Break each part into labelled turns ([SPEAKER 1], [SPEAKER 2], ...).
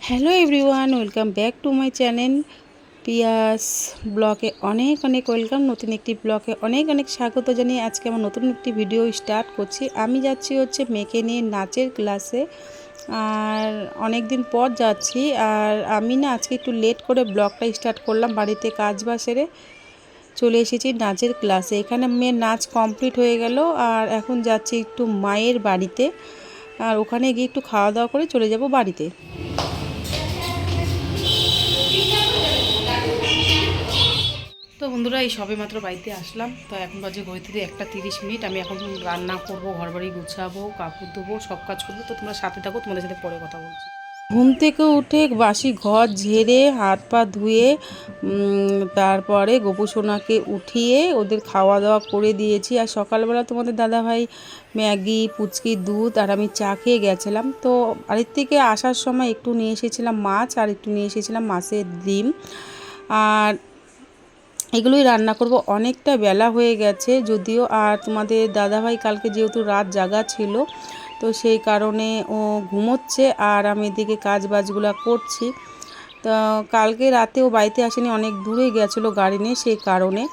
[SPEAKER 1] Hello everyone, welcome back to my channel Piyas ব্লগে অনেক অনেক ওয়েলকাম। নতুন একটি ব্লগে অনেক অনেক স্বাগত জানিয়ে আজকে আমার নতুন একটি ভিডিও স্টার্ট করছি। আমি যাচ্ছি মেয়েকে নিয়ে নাচের ক্লাসে, আর অনেক দিন পর যাচ্ছি। আর আমি না আজকে একটু লেট করে ব্লগটা স্টার্ট করলাম, বাড়িতে কাজ বাজ সেরে চলে এসেছি নাচের ক্লাসে। এখানে মেয়ের নাচ কমপ্লিট হয়ে গেল, আর এখন যাচ্ছি একটু মায়ের বাড়িতে, আর ওখানে গিয়ে একটু খাওয়া দাওয়া করে চলে যাব বাড়িতে। তো বন্ধুরা, এই সবে মাত্র বাড়িতে আসলাম। তো এখন বাজে ঘড়িতে 1:30। আমি এখন রান্না করবো, ঘরবাড়ি গুছাবো, কাপড় ধোবো, সব কাজ করবো। তো তোমরা সাথে থাকো, তোমাদের সাথে পরে কথা বলছি। ঘুম থেকে উঠে বাসি ঘর ঝেড়ে হাত পা ধুয়ে তারপরে গোপুসোনাকে উঠিয়ে ওদের খাওয়া দাওয়া করে দিয়েছি। আর সকালবেলা তোমাদের দাদাভাই ম্যাগি, পুচকি, দুধ আর আমি চা খেয়ে গেছিলাম। তো বাড়ির থেকে আসার সময় একটু নিয়ে এসেছিলাম মাছ, আর একটু নিয়ে এসেছিলাম মাছের ডিম, আর এগুলোই রান্না করব। অনেকটা বেলা হয়ে গেছে যদিও, আর তোমাদের দাদাভাই কালকে যেহেতু রাত জাগা ছিল, তো সেই কারণে ও ঘুমোচ্ছে, আর আমি এদিকে কাজ বাজগুলো করছি। তো কালকে রাতে ও বাড়িতে আসেনি, অনেক দূরে গেছিলো গাড়ি নিয়ে, সেই কারণে।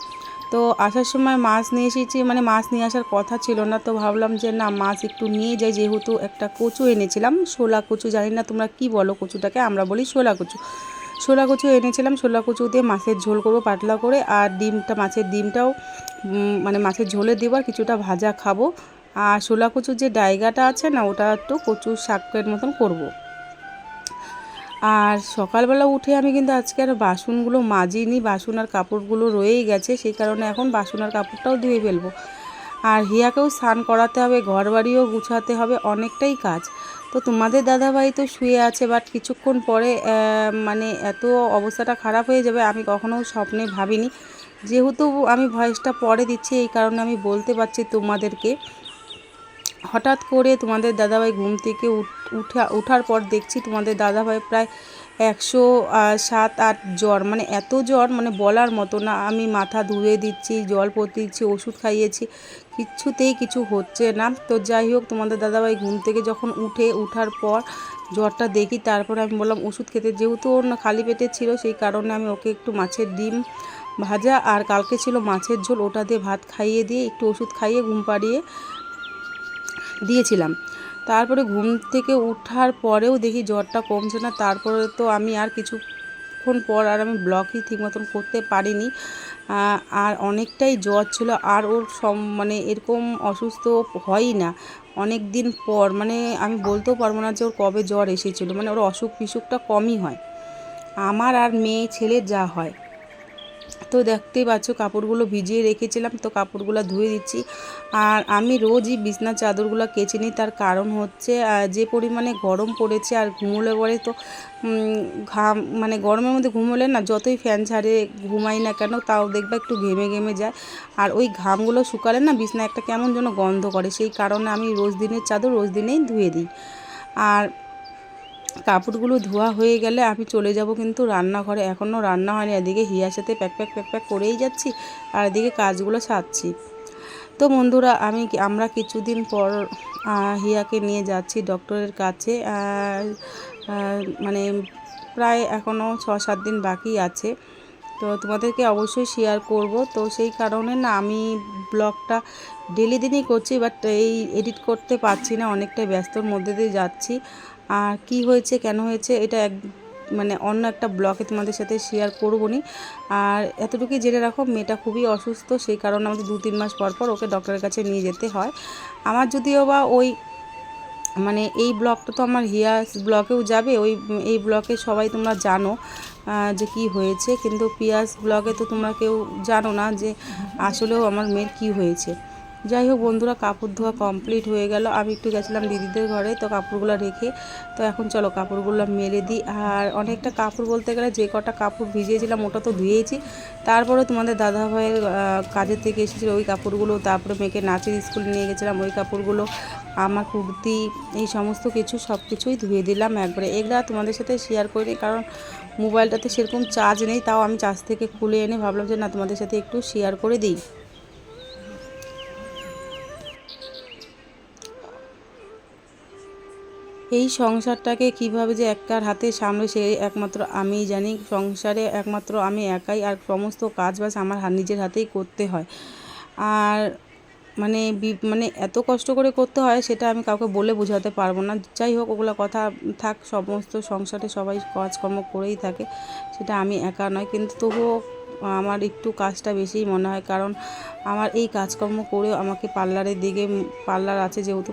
[SPEAKER 1] তো আসার সময় মাছ নিয়ে এসেছি, মানে মাছ নিয়ে আসার কথা ছিল না, তো ভাবলাম যে না মাছ একটু নিয়ে যাই, যেহেতু একটা কচু এনেছিলাম, শোলা কচু, জানি না তোমরা কি বলো কচুটাকে, আমরা বলি শোলা কচু। শোলা কচু এনেছিলাম, শোলা কচু দিয়ে মাছের ঝোল করব পাতলা করে, আর ডিমটা, মাছের ডিমটাও মানে মাছের ঝোলে দেবো, আর কিছুটা ভাজা খাবো। আর শোলা কচুর যে ডাইগাটা আছে না, ওটা একটু কচুর শাকের মতন করব। আর সকালবেলা উঠে আমি কিন্তু আজকে আর বাসনগুলো মাজিনি, বাসন আর কাপড়গুলো রয়েই গেছে, সেই কারণে এখন বাসন আর কাপড়টাও ধুয়ে ফেলবো। আর হিয়াকেও স্নান করাতে হবে, ঘর বাড়িও গুছাতে হবে, অনেকটাই কাজ। তো তোমাদের দাদাভাই তো শুয়ে আছে, বাট কিছুক্ষণ পরে মানে এত অবস্থাটা খারাপ হয়ে যাবে আমি কখনো স্বপ্নে ভাবিনি। যেহেতু আমি ভয়েসটা পরে দিচ্ছি, এই কারণে আমি বলতে পারছি তোমাদেরকে। হঠাৎ করে তোমাদের দাদাভাই ঘুম থেকে উঠার পর দেখছি তোমাদের দাদাভাই প্রায় 107-8 জ্বর, মানে এত জ্বর, মানে বলার মতো না। আমি মাথা ধুয়ে দিচ্ছি, জল পড়তে দিচ্ছি, ওষুধ খাইয়েছি, কিছুতেই কিছু হচ্ছে না। তো যাই হোক, তোমাদের দাদাভাই ঘুম থেকে যখন উঠার পর জ্বরটা দেখি, তারপরে আমি বললাম ওষুধ খেতে, যেহেতু ওর না খালি পেটে ছিল, সেই কারণে আমি ওকে একটু মাছের ডিম ভাজা আর কালকে ছিল মাছের ঝোল, ওটা দিয়ে ভাত খাইয়ে দিয়ে একটু ওষুধ খাইয়ে ঘুম পাড়িয়ে দিয়েছিলাম। তারপরে ঘুম থেকে ওঠার পরেও দেখি জ্বরটা কমছে না। তারপরে তো আমি আর কিছুক্ষণ পর আর আমি ব্লগই ঠিক মতন করতে পারিনি, আর অনেকটাই জ্বর ছিল। আর ওর মানে এরকম অসুস্থ হয়ই না অনেক দিন পর, মানে আমি বলতেও পারবো না যে ওর কবে জ্বর এসেছিলো, মানে ওর অসুখ বিসুখটা কমই হয়, আমার আর মেয়ে ছেলের যা হয়। তো দেখতেই পাচ্ছ কাপড়গুলো ভিজিয়ে রেখেছিলাম, তো কাপড়গুলো ধুয়ে দিচ্ছি। আর আমি রোজই বিছনার চাদরগুলো কেচে নিই, তার কারণ হচ্ছে যে পরিমাণে গরম পড়েছে, আর ঘুমোলে পরে তো ঘাম, মানে গরমের মধ্যে ঘুমোলে না যতই ফ্যান ছাড়ে ঘুমাই না কেন, তাও দেখবা একটু ঘেমে ঘেমে যায়, আর ওই ঘামগুলো শুকালে না বিছনা একটা কেমন যেন গন্ধ করে, সেই কারণে আমি রোজ দিনের চাদর রোজ দিনেই ধুয়ে দিই। আর কাপড়গুলো ধোয়া হয়ে গেলে আমি চলে যাব কিন্তু রান্নাঘরে, এখনও রান্না হয়নি। এদিকে হিয়ার সাথে প্যাক প্যাক প্যাক প্যাক করেই যাচ্ছি, আর এদিকে কাজগুলো সারছি। তো বন্ধুরা, আমরা কিছুদিন পর হিয়াকে নিয়ে যাচ্ছি ডক্টরের কাছে, মানে প্রায় এখনও 6-7 দিন বাকি আছে। তো তোমাদেরকে অবশ্যই শেয়ার করব। তো সেই কারণে না আমি ব্লগটা ডেলি দিনই করছি, বাট এই এডিট করতে পারছি না, অনেকটা ব্যস্তর মধ্যে দিয়ে যাচ্ছি। আর কি হয়েছে কেন হয়েছে এটা মানে অন্য একটা ব্লগে তোমাদের সাথে শেয়ার করবো নি। আর এতটুকুই জেনে রাখো, মেয়েটা খুবই অসুস্থ, সেই কারণে আমাদের 2-3 মাস পর পর ওকে ডক্টরের কাছে নিয়ে যেতে হয়। আমার যদিও বা ওই মানে এই ব্লগটা তো আমার হিয়াস ব্লগেও যাবে, এই ব্লগে সবাই তোমরা জানো যে কি হয়েছে, কিন্তু পিয়াস ব্লগে তো তোমরা কেউ জানো না যে আসলেও আমার মেয়ের কি হয়েছে। যাই হোক বন্ধুরা, কাপড় ধোয়া কমপ্লিট হয়ে গেল। আমি একটু গেছিলাম দিদিদের ঘরে, তো কাপড়গুলো রেখে, তো এখন চলো কাপড়গুলো মেলে দিই। আর অনেকটা কাপড় বলতে গেলে যে কটা কাপড় ভিজিয়েছিলাম ওটা তো ধুয়েছি, তারপরে তোমাদের দাদাভাইয়ের কাজের থেকে এসেছিলো ওই কাপড়গুলো, তারপরে মেয়েকে নাচের স্কুলে নিয়ে গেছিলাম ওই কাপড়গুলো, আমার কুর্তি, এই সমস্ত কিছু সব কিছুই ধুয়ে দিলাম একবারে। এগুলো তোমাদের সাথে শেয়ার করিনি, কারণ মোবাইলটাতে সেরকম চার্জ নেই, তাও আমি চার্জ থেকে খুলে এনে ভাবলাম যে না তোমাদের সাথে একটু শেয়ার করে দিই। এই সংসারটাকে কিভাবে যে একার হাতে সামলে সে একমাত্র আমিই জানি। সংসারে একমাত্র আমি একাই, আর সমস্ত কাজ বাজ আমার নিজের হাতেই করতে হয়। আর মানে এত কষ্ট করে করতে হয় সেটা আমি কাউকে বলে বোঝাতে পারবো না। যাই হোক, ওগুলো কথা থাক। সমস্ত সংসারে সবাই কাজকর্ম করেই থাকে, সেটা আমি একা নয়। কিন্তু তবুও আমার একটু কাজটা বেশিই মনে হয়, কারণ আমার এই কাজকর্ম করেও আমাকে পার্লারের দিকে, পার্লার আছে যেহেতু,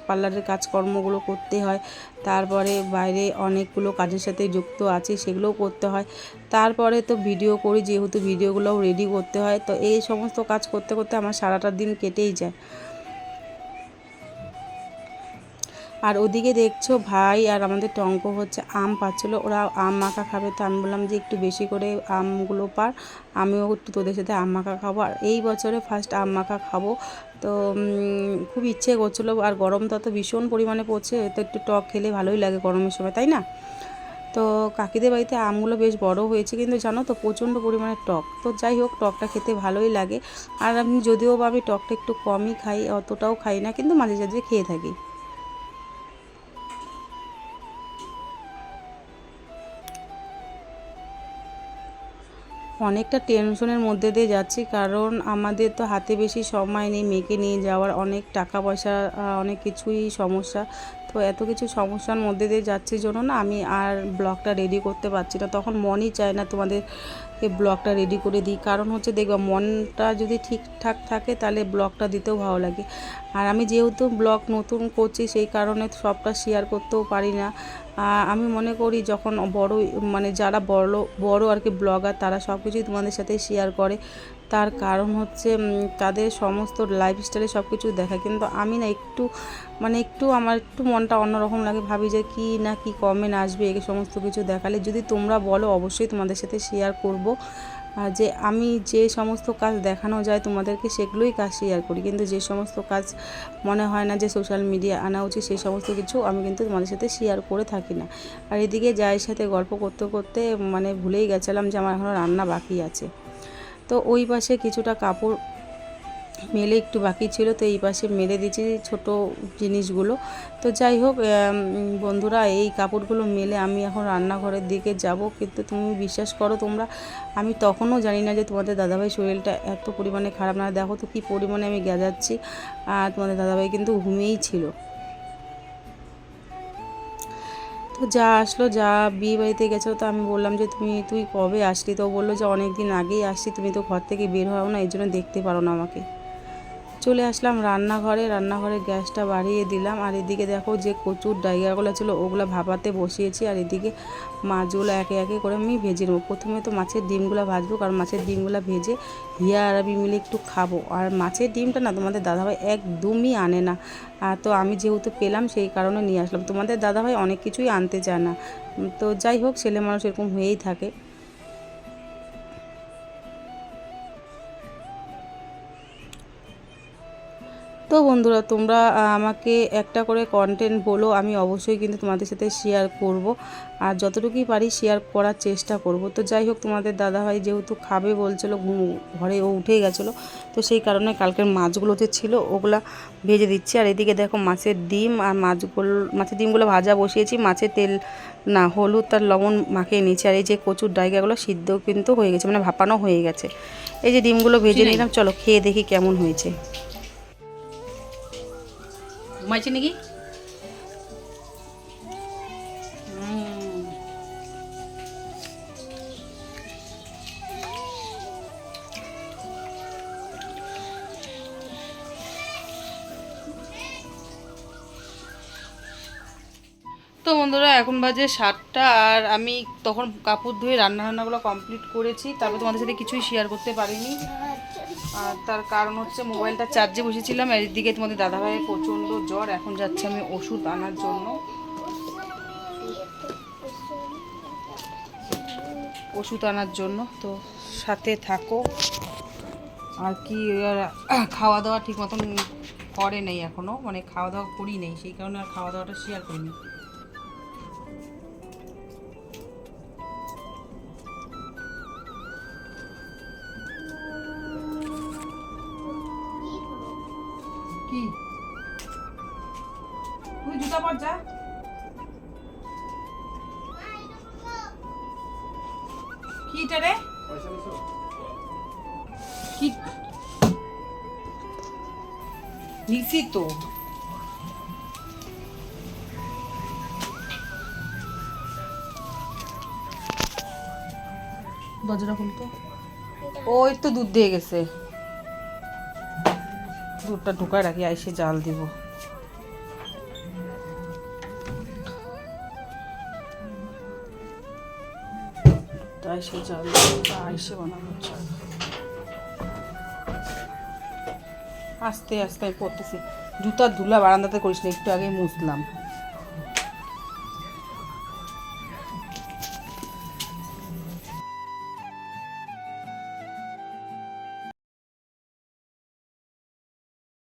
[SPEAKER 1] পার্লারের কাজকর্মগুলো করতে হয়। তারপরে বাইরে অনেকগুলো কাজের সাথে যুক্ত আছি, সেগুলোও করতে হয়। তারপরে তো ভিডিও করি, যেহেতু ভিডিওগুলোও রেডি করতে হয়। তো এই সমস্ত কাজ করতে করতে আমার সারাটা দিন কেটেই যায়। আর ওদিকে দেখছো ভাই আর আমাদের টঙ্ক হচ্ছে আম পাচ্ছিলো, ওরা আম মাখা খাবে। তো আমি বললাম যে একটু বেশি করে আমগুলো পার, আমিও একটু তোদের সাথে আম মাখা খাবো। আর এই বছরে ফার্স্ট আম মাখা খাবো। তো খুব ইচ্ছে করছিলো। আর গরমটা তো ভীষণ পরিমাণে পড়ছে, তো একটু টক খেলে ভালোই লাগে গরমের সময়, তাই না? তো কাকিদের বাড়িতে আমগুলো বেশ বড় হয়েছে, কিন্তু জানো তো প্রচণ্ড পরিমাণে টক। তো যাই হোক, টকটা খেতে ভালোই লাগে। আর আমি যদিও বা আমি টকটা একটু কমই খাই, অতটাও খাই না, কিন্তু মাঝে সাঝে খেয়ে থাকি। অনেকটা টেনশনের মধ্যে দিয়ে যাচ্ছি, কারণ আমাদের তো হাতে বেশি সময় নেই মেয়েকে নিয়ে যাওয়ার, অনেক টাকা পয়সা, অনেক কিছুই সমস্যা। তো এত কিছু সমস্যার মধ্যে দিয়ে যাচ্ছি জন্য না আমি আর ব্লগটা রেডি করতে পারছি না। তখন মনই চায় না তোমাদের ব্লগটা রেডি করে দিই, কারণ হচ্ছে দেখবা মনটা যদি ঠিকঠাক থাকে তাহলে ব্লগটা দিতেও ভালো লাগে। আর আমি যেহেতু ব্লগ নতুন করছি, সেই কারণে সবটা শেয়ার করতেও পারি না। আমি মনে করি যখন বড়, মানে যারা বড় আর কি ব্লগার, তারা সব কিছুই তোমাদের সাথে শেয়ার করে। তার কারণ হচ্ছে তাদের সমস্ত লাইফস্টাইলে সব কিছু দেখা। কিন্তু আমি না একটু আমার একটু মনটা অন্যরকম লাগে, ভাবি যে কি না কি কমেন্ট আসবে এই সমস্ত কিছু দেখালে। যদি তোমরা বলো অবশ্যই তোমাদের সাথে শেয়ার করব। যে আমি যে সমস্ত কাজ দেখানো যায় তোমাদেরকে সেগুলোই কাজ শেয়ার করি, কিন্তু যে সমস্ত কাজ মনে হয় না যে সোশ্যাল মিডিয়া আনা উচিত, সেই সমস্ত কিছু আমি কিন্তু তোমাদের সাথে শেয়ার করে থাকি না। আর এদিকে যায়ের সাথে গল্প করতে করতে ভুলেই গেছিলাম যে আমার এখনও রান্না বাকি আছে। তো ওই পাশে কিছুটা কাপড় মেলে একটু বাকি ছিল, তো এই পাশে মেলে দিয়েছি ছোট জিনিসগুলো। তো যাই হোক বন্ধুরা, এই কাপড়গুলো মেলে আমি এখন রান্নাঘরের দিকে যাব। কিন্তু তুমি বিশ্বাস করো তোমরা, আমি তখনও জানি না যে তোমাদের দাদাভাই শরীরটা এত পরিমাণে খারাপ। না দেখো তো কী পরিমাণে আমি গেজাচ্ছি। আর তোমাদের দাদাভাই কিন্তু ঘুমিয়েই ছিল। তো যা আসলো, যা বিয়ে বাড়িতে গেছিলো, তো আমি বললাম যে তুই কবে আসলি? তো বললো যে অনেক দিন আগেই আসছি, তুমি তো ঘর থেকে বের হও না, এই জন্য দেখতে পারো না আমাকে। চলে আসলাম রান্নাঘরে গ্যাসটা বাড়িয়ে দিলাম। আর এদিকে দেখো যে কচুর ডাইগাগুলো ছিল ওগুলো ভাপাতে বসিয়েছি। আর এদিকে মাছগুলো একে একে করে আমি ভেজে নেবো। প্রথমে তো মাছের ডিমগুলো ভাজবো, কারণ মাছের ডিমগুলো ভেজে হিয়া আর আমি মিলে একটু খাবো। আর মাছের ডিমটা না তোমাদের দাদাভাই একদমই আনে না। তো আমি যেহেতু পেলাম সেই কারণে নিয়ে আসলাম। তোমাদের দাদাভাই অনেক কিছুই আনতে চায় না। তো যাই হোক, ছেলে মানুষ এরকম হয়েই থাকে। তো বন্ধুরা, তোমরা আমাকে একটা করে কন্টেন্ট বলো, আমি অবশ্যই কিন্তু তোমাদের সাথে শেয়ার করব। আর যতটুকুই পারি শেয়ার করার চেষ্টা করব। তো যাই হোক, তোমাদের দাদাভাই যেহেতু খাবে বলছিল, ঘরে ও উঠে গেছিলো, তো সেই কারণে কালকের মাছগুলো যে ছিল ওগুলা ভেজে দিচ্ছি। আর এদিকে দেখো মাছের ডিম আর মাছের ডিমগুলো ভাজা বসিয়েছি। মাছের তেল না, হলুদ আর লবণ মাখিয়ে নিয়েছি। আর এই যে কচুর ডাইগাগুলো সিদ্ধ কিন্তু হয়ে গেছে, ভাপানো হয়ে গেছে। এই যে ডিমগুলো ভেজে নিলাম, চলো খেয়ে দেখি কেমন হয়েছে। ঘুমাইছে নাকি? তো বন্ধুরা, এখন বাজে 7টা। আর আমি তখন কাপড় ধুয়ে রান্নাগুলো কমপ্লিট করেছি, তারপর তোমাদের সাথে কিছুই শেয়ার করতে পারিনি। আর তার কারণ হচ্ছে মোবাইলটা চার্জে বসেছিলাম। আর এদিকে তোমাদের দাদাভাইয়ের প্রচণ্ড জ্বর, এখন যাচ্ছে আমি ওষুধ আনার জন্য। তো সাথে থাকো। আর কি, খাওয়া দাওয়া ঠিক মতন করে নেই এখনও, খাওয়া দাওয়া করি নেই, সেই কারণে আর খাওয়া দাওয়াটা শেয়ার করিনি। কি তুই জুতা পর যা। কিটা রে কি নিছি তো দরজাটা খুলতো ওই তো দুধ দিয়ে গেছে দুধটা ঢুকায় রাখি আইসে জাল দিব আইসে জাল দিব আইসে বানাবো আস্তে আস্তে আমি পড়তেছি জুতার ধুলা বারান্দাতে করিস না একটু আগে মুছলাম